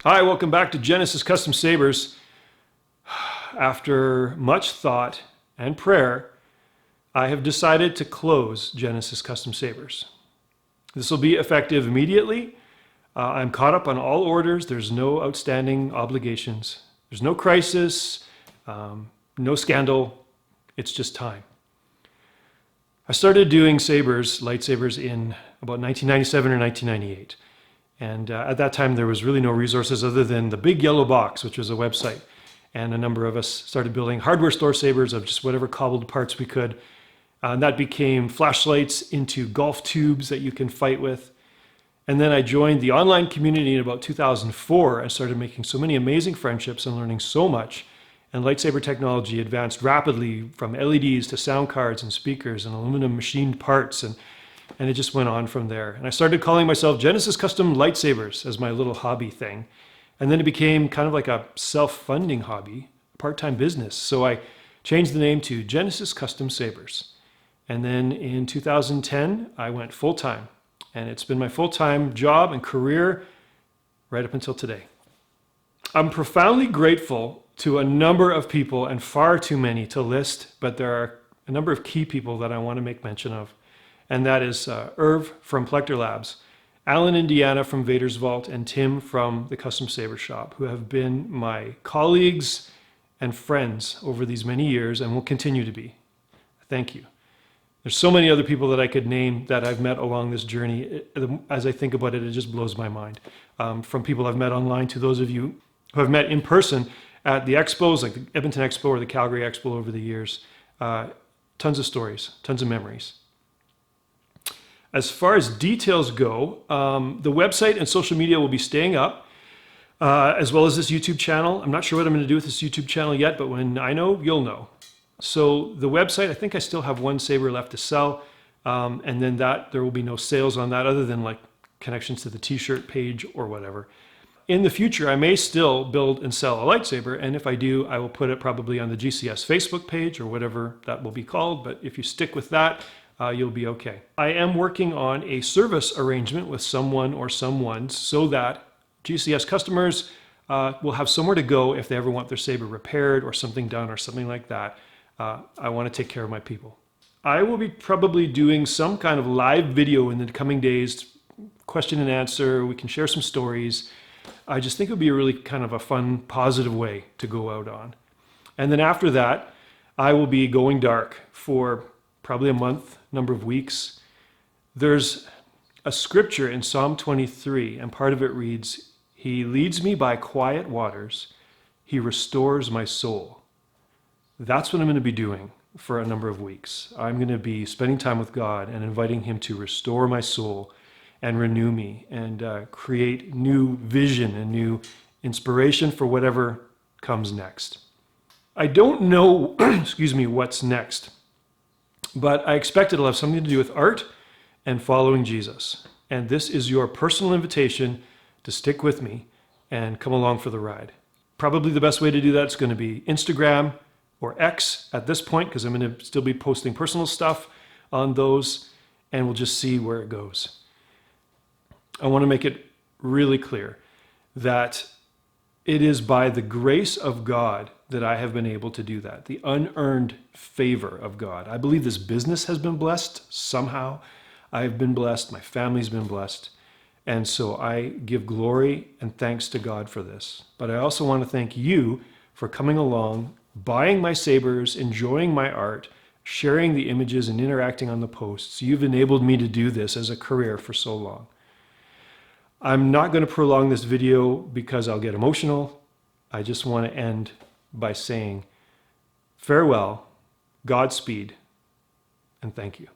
Hi, welcome back to Genesis Custom Sabers. After much thought and prayer, I have decided to close Genesis Custom Sabers. This will be effective immediately. I'm caught up on all orders. There's no outstanding obligations. There's no crisis, no scandal. It's just time. I started doing lightsabers in about 1997 or 1998. And at that time, there was really no resources other than the Big Yellow Box, which was a website. And a number of us started building hardware store sabers of just whatever cobbled parts we could. And that became flashlights into golf tubes that you can fight with. And then I joined the online community in about 2004 and started making so many amazing friendships and learning so much. And lightsaber technology advanced rapidly from LEDs to sound cards and speakers and aluminum machined parts. And it just went on from there. And I started calling myself Genesis Custom Lightsabers as my little hobby thing. And then it became kind of like a self-funding hobby, a part-time business. So I changed the name to Genesis Custom Sabers. And then in 2010, I went full-time. And it's been my full-time job and career right up until today. I'm profoundly grateful to a number of people, and far too many to list, but there are a number of key people that I want to make mention of. And that is Irv from Plector Labs, Alan Indiana from Vader's Vault, and Tim from the Custom Saber Shop, who have been my colleagues and friends over these many years and will continue to be. Thank you. There's so many other people that I could name that I've met along this journey. As I think about it, it just blows my mind. From people I've met online to those of you who have met in person at the expos, like the Edmonton Expo or the Calgary Expo over the years. Tons of stories, tons of memories. As far as details go, the website and social media will be staying up, as well as this YouTube channel. I'm not sure what I'm going to do with this YouTube channel yet, but when I know, you'll know. So the website, I think I still have one saber left to sell, and then there will be no sales on that other than like connections to the t-shirt page or whatever. In the future, I may still build and sell a lightsaber, and if I do, I will put it probably on the GCS Facebook page or whatever that will be called, but if you stick with that, you'll be okay. I am working on a service arrangement with someone or someones so that GCS customers will have somewhere to go if they ever want their saber repaired or something done or something like that. I want to take care of my people. I will be probably doing some kind of live video in the coming days, question and answer. We can share some stories. I just think it would be a really kind of a fun, positive way to go out on. And then after that, I will be going dark for probably a month, number of weeks. There's a scripture in Psalm 23, and part of it reads, "He leads me by quiet waters. He restores my soul." That's what I'm going to be doing for a number of weeks. I'm going to be spending time with God and inviting Him to restore my soul and renew me and create new vision and new inspiration for whatever comes next. I don't know, excuse me, what's next, but I expect it'll have something to do with art and following Jesus. And this is your personal invitation to stick with me and come along for the ride. Probably the best way to do that is going to be Instagram or X at this point, because I'm going to still be posting personal stuff on those, and we'll just see where it goes. I want to make it really clear that it is by the grace of God that I have been able to do that, the unearned favor of God. I believe this business has been blessed somehow. I've been blessed, my family's been blessed, and so I give glory and thanks to God for this. But I also want to thank you for coming along, buying my sabers, enjoying my art, sharing the images and interacting on the posts. You've enabled me to do this as a career for so long. I'm not going to prolong this video because I'll get emotional. I just want to end by saying farewell, Godspeed, and thank you.